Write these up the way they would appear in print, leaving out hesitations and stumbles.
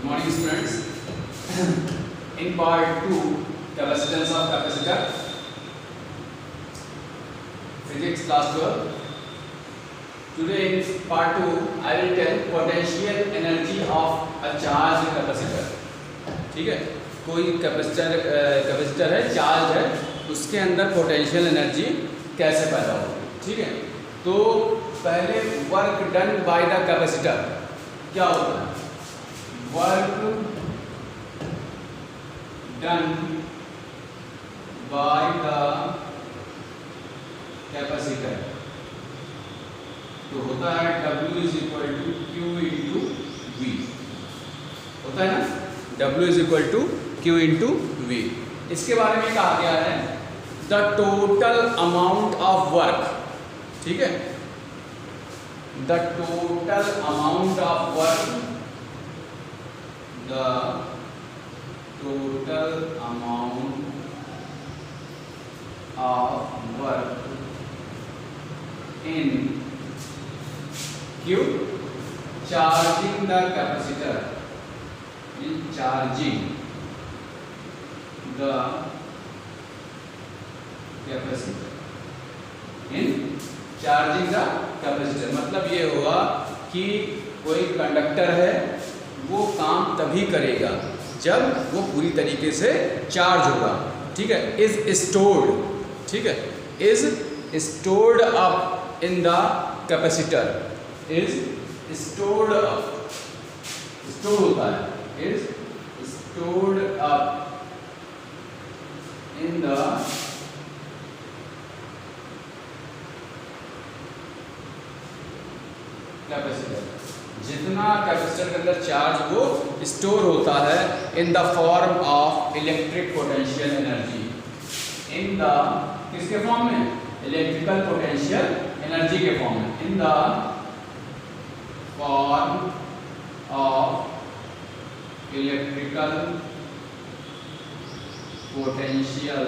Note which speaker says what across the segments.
Speaker 1: morning students. In part 2 capacitance of capacitor, physics class 12. Today in part 2 I will tell potential energy of a charged capacitor. ठीक है, कोई capacitor है, charge है, उसके अंदर potential energy कैसे पैदा होगी. ठीक है, तो पहले work done by the capacitor क्या होता है. Work done by the capacitor तो होता है W is equal to Q into V. होता है ना, W is equal to Q into V. इसके बारे में कहा गया है the total amount of work. ठीक है, the total amount of work, the total amount of work in Q charging the capacitor, in charging the capacitor, in charging the capacitor. मतलब ये हुआ कि कोई कंडक्टर है, वो काम तभी करेगा जब वो पूरी तरीके से चार्ज होगा. ठीक है, इज स्टोर्ड. ठीक है, is stored up in the capacitor, is stored up, store होता है, is stored up in the capacitor. जितना कैपेसिटर के अंदर चार्ज वो स्टोर होता है in the form of electric potential energy. In the किसके फॉर्म में, इलेक्ट्रिकल पोटेंशियल एनर्जी के फॉर्म में. In the form of electrical potential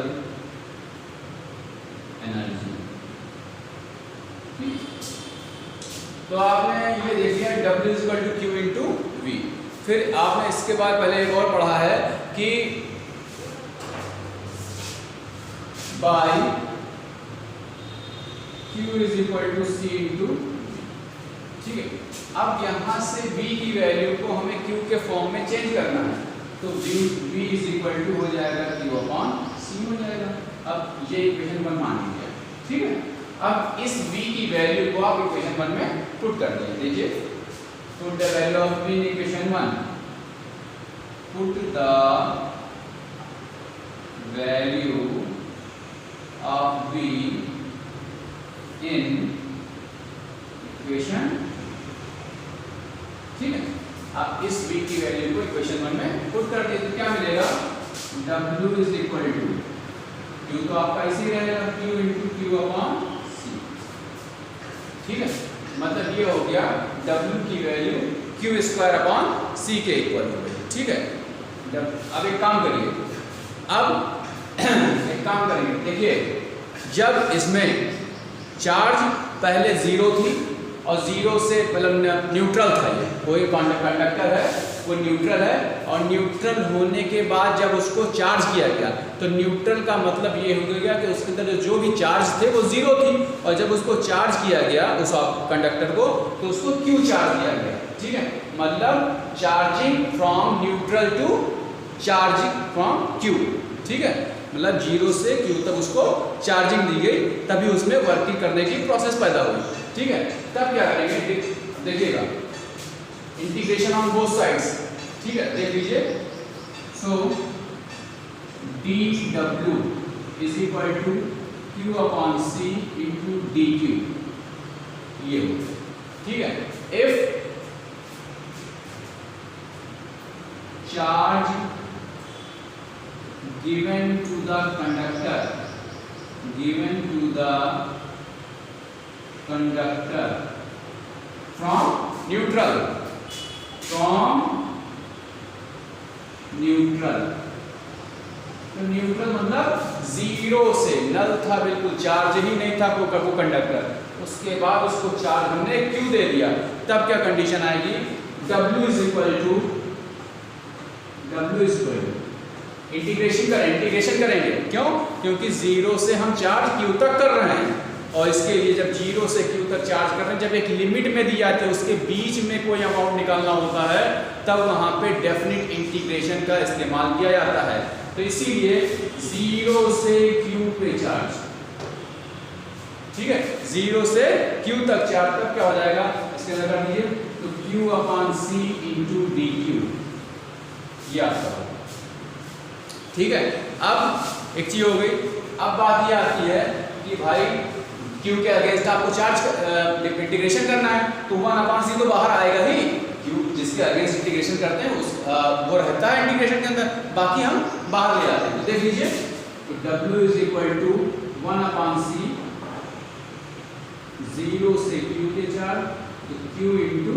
Speaker 1: energy. तो आपने ये देख लिया W is equal to Q into V. फिर आपने इसके बाद पहले एक और पढ़ा है कि by Q is equal to C into. ठीक है, अब यहाँ से V की वैल्यू को हमें Q के फॉर्म में चेंज करना है, तो V इज इक्वल टू हो जाएगा Q अपॉन C हो जाएगा. अब ये इक्वेशन 1 मान लीजिए. ठीक है, अब इस V की वैल्यू को आप इक्वेशन 1 में पुट कर दीजिए. Put the value of V in equation 1. Put the value of V in equation. ठीक है, आप इस V की वैल्यू को इक्वेशन 1 में पुट कर दिए तो क्या मिलेगा, W is equal to Q तो आपका इसी रहेगा Q इंटू Q अपॉन. ठीक है, मतलब ये हो गया W की value Q square upon C के इक्वल हो गई. ठीक है, अब एक काम करिए, अब एक काम करेंगे. देखिए, जब इसमें चार्ज पहले 0 थी और 0 से मतलब न्यूट्रल था, ये कोई कंडक्टर है, वो न्यूट्रल है, और न्यूट्रल होने के बाद जब उसको चार्ज किया गया तो न्यूट्रल का मतलब ये हो गया कि उसके अंदर जो भी चार्ज थे वो 0 थी, और जब उसको चार्ज किया गया उस कंडक्टर को तो उसको Q चार्ज किया गया. ठीक है, मतलब charging from neutral to charging from Q. ठीक है, मतलब 0 से Q तक उसको चार्जिंग दी गई, तभी उसमें वर्किंग करने की प्रोसेस पैदा हुई. ठीक है, तब क्या करेंगे देखिएगा, इंटीग्रेशन ऑन बोथ साइड्स. ठीक है, देख लीजिए. So dW is equal to Q upon C into dQ. ये हो. ठीक है, if charge given to the conductor, given to the conductor from neutral, from neutral. तो न्यूट्रल मतलब 0 से, नल था, बिल्कुल चार्ज ही नहीं था वो कंडक्टर, उसके बाद उसको चार्ज हमने Q दे दिया, तब क्या कंडीशन आएगी, W is equal to W is equal to integration करेंगे क्यों? क्योंकि 0 से हम चार्ज Q तक कर रहे हैं, और इसके लिए जब 0 से Q तक चार्ज कर रहे हैं, जब एक लिमिट में दी जाती है, उसके बीच में कोई अमाउंट निकालना होता है, तब वहां पे डेफिनेट इंटीग्रेशन का इस्तेमाल किया जाता है। तो इसीलिए 0 से Q पे चार्ज, ठीक है, 0 से Q तक चार्ज, तब क्या हो जाएगा, इसके अंदर कर दीजिए, तो Q upon C into dQ, ये आपका होगा। ठीक है, अब एक चीज हो गई। अब बात ये आती है कि भाई Q के अगेंस्ट आपको चार्ज इंटीग्रेशन करना है, तो 1/c तो बाहर आएगा ही, Q जिसके अगेंस्ट इंटीग्रेशन करते हैं उस वो रहता है इंटीग्रेशन के अंदर, बाकी हम बाहर ले आते हैं। तो देख लीजिए, तो W is equal to 1/c 0 से Q के चार्ज, तो Q इंटू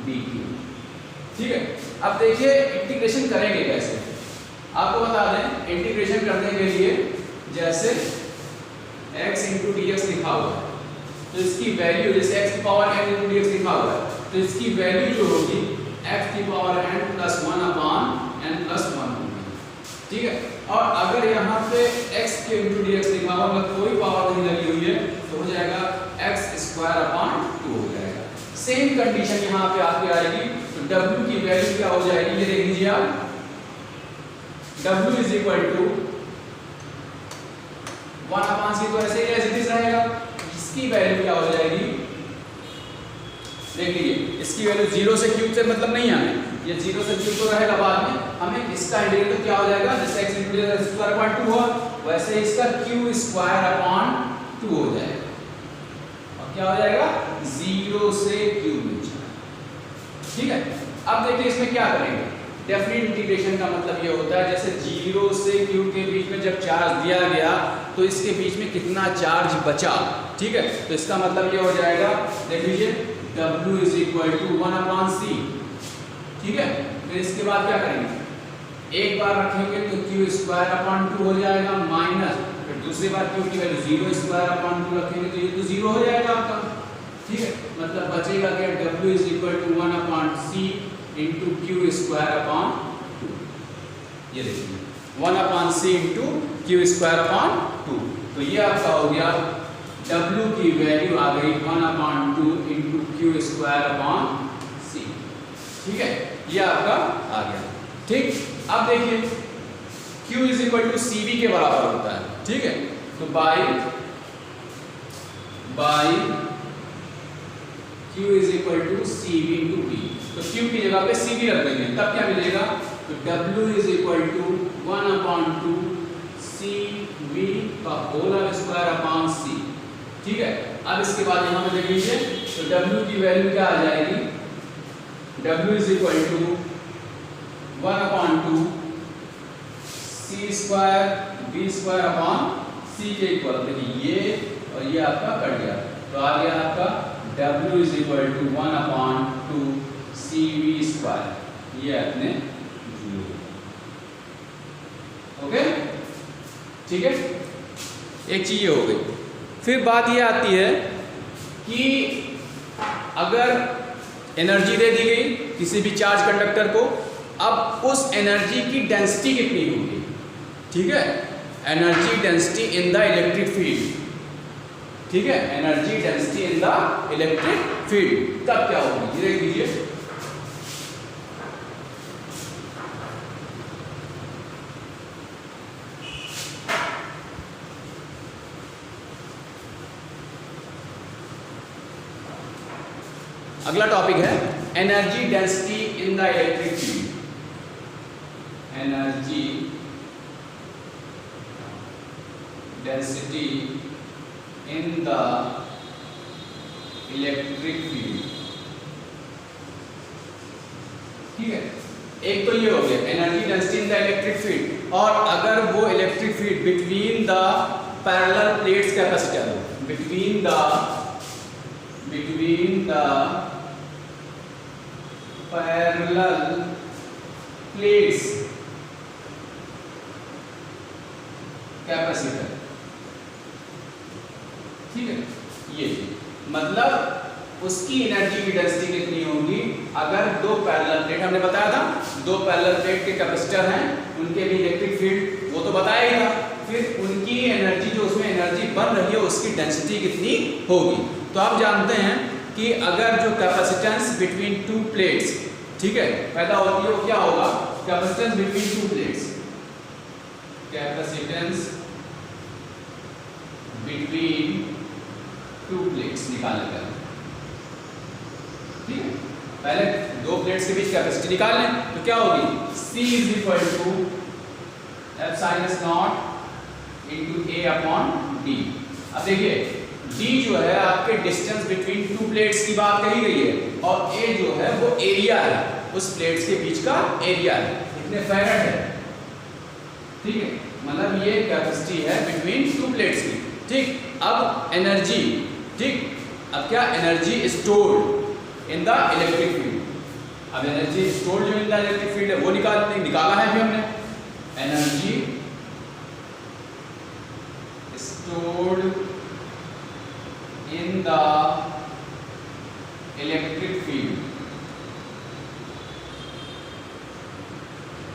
Speaker 1: dQ। ठीक है, अब देखिए इंटीग्रेशन करेंगे कैसे। आपको बता दें, इंटीग्रेशन करने के लिए जैसे x इंटू डी एक्स लिखा हुआ है, तो इसकी वैल्यू, जैसे x की power n into D x लिखा हुआ है, तो इसकी वैल्यू जो होगी x की power n plus 1 upon n plus 1 होगी। ठीक है, और अगर यहाँ पे x के इंटू डी एक्स लिखा होगा, कोई पावर नहीं लगी हुई है, तो हो जाएगा x स्क्वायर अपॉन 2 हो जाएगा। सेम कंडीशन यहाँ पे आपकी आएगी, तो w की वैल्यू क्या हो जाएगी, ये देख लीजिए आप, W is equal to 1/c, तो ऐसे ही एज रहेगा। इसकी वैल्यू क्या हो जाएगी, देख लीजिए, इसकी वैल्यू 0 से Q से मतलब नहीं है, ये 0 से Q तो रहेगा बाद में, हमें इसका इंटीग्रेटर क्या हो जाएगा, जैसे x इंटू स्क्वायर अपॉन 2 हुआ, वैसे इसका Q स्क्वायर अपॉन 2 हो जाएगा, और क्या हो जाएगा, 0 से Q में। ठीक है, अब देखिए इसमें क्या करेंगे। डेफिनेट इंटीग्रेशन का मतलब ये होता है, जैसे 0 से Q के बीच में जब चार्ज दिया गया, तो इसके बीच में कितना चार्ज बचा। ठीक है, तो इसका मतलब ये हो जाएगा, देख लीजिए, W is equal to 1/c। ठीक है, फिर इसके बाद क्या करेंगे, एक बार रखेंगे तो Q स्क्वायर अपॉन 2 हो जाएगा, माइनस, फिर दूसरी बार Q की वैल्यू 0 स्क्वायर अपॉन 2 रखेंगे, तो ये तो 0 हो जाएगा आपका। ठीक है, मतलब बचेगा क्या, W is equal to 1/c into Q square upon 2। ये देखिए, 1/c into Q square upon 2, तो ये आपका हो गया, W की वैल्यू आ गई 1/2 into Q square upon c। ठीक है, ये आपका आ गया। ठीक, अब देखिए Q is equal to CV के बराबर होता है। ठीक है, तो by Q is equal to CV into B, तो Q की जगह पे CV रख देंगे, तब क्या मिलेगा, तो W is equal to 1/2 CV का होल स्क्वायर अपॉन C। ठीक है, अब इसके बाद यहाँ पे देख लीजिए, तो W की वैल्यू क्या आ जाएगी, W is equal to 1/2 C square B square upon C के इक्वल। देखिए ये और ये आपका कट गया, तो आ गया आपका W is equal to 1/2 CV square, ये अपने 0। ओके, ठीक है, एक चीज ये हो गई। फिर बात ये आती है कि अगर एनर्जी दे दी गई किसी भी चार्ज कंडक्टर को, अब उस एनर्जी की डेंसिटी कितनी होगी। ठीक है, energy density in the electric field. ठीक है, energy density in the electric field, तब क्या होगी, ये देख लीजिए, अगला टॉपिक है energy density in the electric field. Energy density in the electric field. ठीक है, एक तो ये हो गया energy density in the electric field, और अगर वो electric field between the parallel plates capacitor हो, between the parallel plates capacitor. ठीक है, ये मतलब उसकी एनर्जी की डेंसिटी कितनी होगी? अगर दो पैरेलल प्लेट, हमने बताया था दो पैरेलल प्लेट के कैपेसिटर हैं, उनके भी इलेक्ट्रिक फील्ड वो तो बताया ही था, फिर उनकी एनर्जी जो उसमें एनर्जी बन रही है उसकी डेंसिटी कितनी होगी। तो आप जानते हैं कि अगर जो कैपेसिटेंस बिटवीन टू प्लेट्स, ठीक है, पैदा होती है वो क्या होगा? Capacitance between two plates, capacitance between two plates निकालने का, ठीक है, पहले दो प्लेट्स के बीच कैपेसिटी निकाल लें तो क्या होगी? C is equal to epsilon not into A upon D। अब देखिए D जो है आपके डिस्टेंस बिटवीन टू प्लेट्स की बात कही गई है, और A जो है वो एरिया है, उस प्लेट्स के बीच का एरिया है, कितने फैराड है, ठीक है, मतलब ये कैपेसिटी है बिटवीन टू प्लेट्स की, ठीक। अब एनर्जी, ठीक, अब क्या energy stored in the electric field, अब एनर्जी स्टोर्ड जो इन द इलेक्ट्रिक फील्ड है वो निकाला है भी हमने, energy stored in the electric field,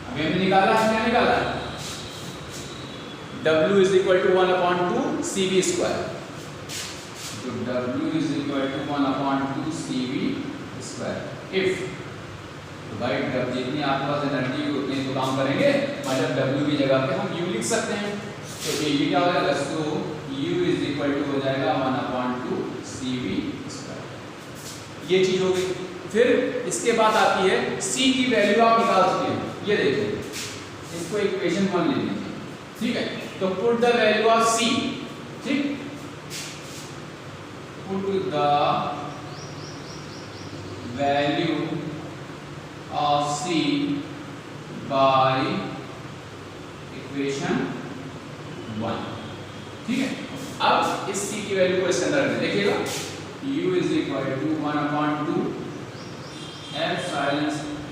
Speaker 1: अभी हमने निकाला है, क्या निकाला है? W is equal to 1/2 CV square, तो W is equal to 1/2 CV square. If तो भाई जब जितनी आपके पास एनर्जी उतनी तो काम करेंगे, मतलब W की जगह पे हम U लिख सकते हैं, तो ये क्या हो जाएगा? तो U इज इक्वल टू हो जाएगा 1/2 CV स्क्वायर, ये चीज हो गई। फिर इसके बाद आती है C की वैल्यू आप निकाल सकते हैं, ये देखिए इसको इक्वेशन 1 ले लीजिए, ठीक है, तो put the value of C, ठीक, put the value of C by equation 1, ठीक है। अब इस C की वैल्यू को इसके अंदर देखिएगा, U is equal to 1/2 epsilon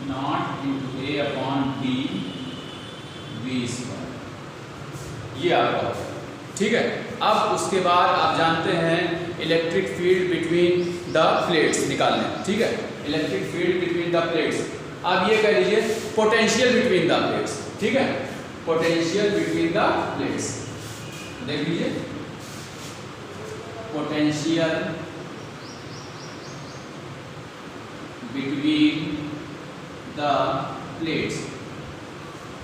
Speaker 1: not into A upon D V square, ये आपका, ठीक है। अब उसके बाद आप जानते हैं electric field between the plates निकालने, ठीक है, electric field between the plates. अब ये कह लीजिए पोटेंशियल बिटवीन द प्लेट्स, ठीक है, पोटेंशियल बिटवीन द प्लेट्स, देख लीजिए पोटेंशियल बिटवीन द प्लेट्स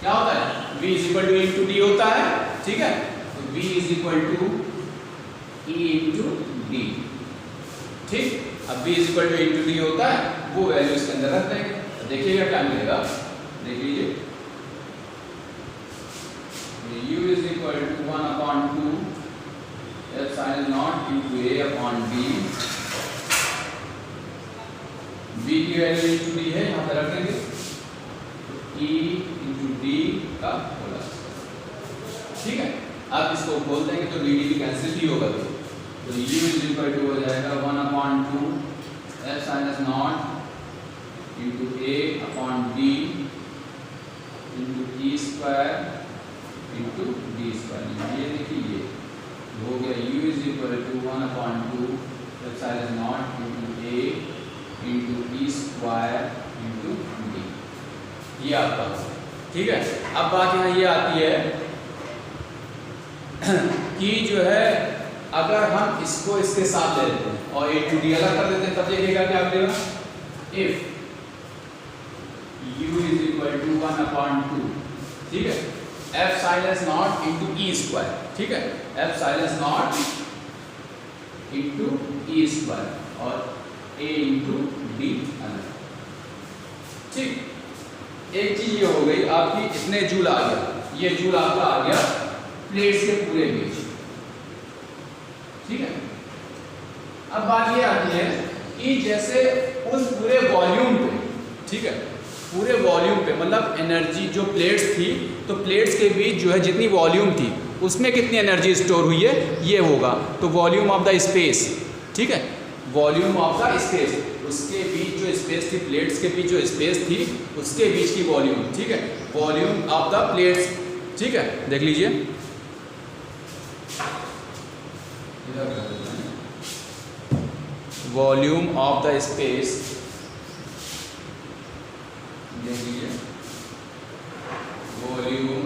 Speaker 1: क्या होता है? V is equal to into D होता है, ठीक है, तो V is equal to E into D, ठीक। अब V is equal to into D होता है, वो वैल्यू इसके अंदर रख देंगे, तो देखिएगा क्या मिलेगा, देख लीजिए U is equal to 1/2 epsilon not into A upon D, V की वैल्यू इंटू डी है, यहाँ पर रख देंगे, E इंटू डी का होगा, ठीक है। अब इसको खोल देंगे तो डी भी कैंसिल ही होगा, तो U इज इक्वल टू हो जाएगा 1/2 epsilon not into A upon D into E square into D square, ये देखिए हो गया U is equal to 1/2 epsilon not into A into E square into D, ये आपका, ठीक है। अब बात यहाँ ये आती है कि जो है अगर हम इसको इसके साथ ले लेते हैं और A टू D अलग कर देते हैं, तब देखिएगा क्या मिलेगा, if U is equal to 1/2, ठीक है, epsilon not into E square, ठीक है, epsilon not into E square और A इंटू D अलग, ठीक। एक चीज ये हो गई आपकी, इतने जूल आ गया, ये जूल आपका आ गया प्लेट्स के पूरे बीच, ठीक है। अब बात ये आती है कि जैसे उस पूरे वॉल्यूम पे, ठीक है, पूरे वॉल्यूम पे मतलब एनर्जी जो प्लेट्स थी, तो प्लेट्स के बीच जो है जितनी वॉल्यूम थी उसमें कितनी एनर्जी स्टोर हुई है, ये होगा, तो वॉल्यूम ऑफ द स्पेस, ठीक है, वॉल्यूम ऑफ द स्पेस, उसके बीच जो स्पेस थी, प्लेट्स के बीच जो स्पेस थी उसके बीच की वॉल्यूम, ठीक है, वॉल्यूम ऑफ द प्लेट्स, ठीक है। देख लीजिए वॉल्यूम ऑफ द स्पेस, देख लीजिए, वॉल्यूम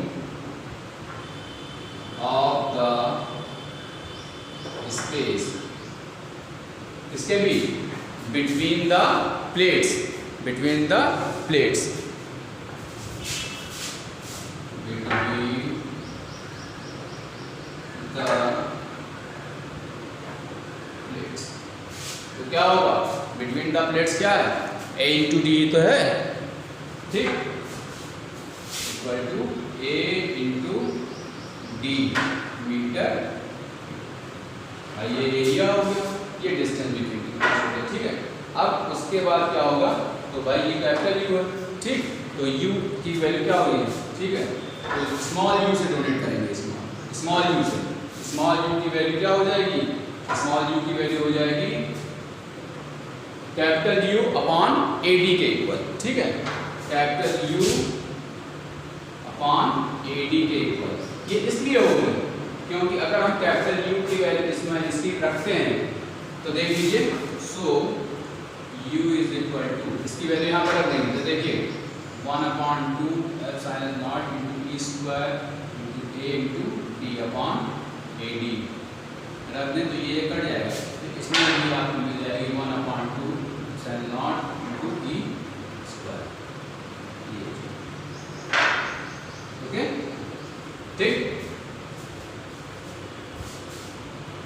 Speaker 1: ऑफ द स्पेस, इसके भी between the plates, between the plates, between the plates. तो क्या होगा, बिटवीन द प्लेट्स क्या है, a इंटू डी तो है, ठीक, equal to a into D meter, ये एरिया हो गया, ये डिस्टेंस बिटवीन, ठीक है। अब उसके बाद क्या होगा, तो भाई ये कैपिटल यू है, ठीक, तो यू की वैल्यू क्या होगी, ठीक है, तो स्मॉल यू से डोनेट करेंगे, स्मॉल यू से, स्मॉल यू की वैल्यू क्या हो जाएगी, स्मॉल यू की वैल्यू हो जाएगी capital you upon A D के इक्वल, ठीक है, capital you upon A D के इक्वल। ये इसलिए हो गया क्योंकि अगर हम कैपिटल यू की वैल्यू इसमें इसकी रखते हैं तो देख लीजिए, सो u इज इक्वल टू, इसकी वैल्यू यहाँ पर रख देंगे, तो देखिए 1/2 epsilon not into E square into A into D upon A D रख दें तो ये कट जाएगा, तो इसमें भी आपको मिल जाएगी 1/2 एप्सिलॉन नॉट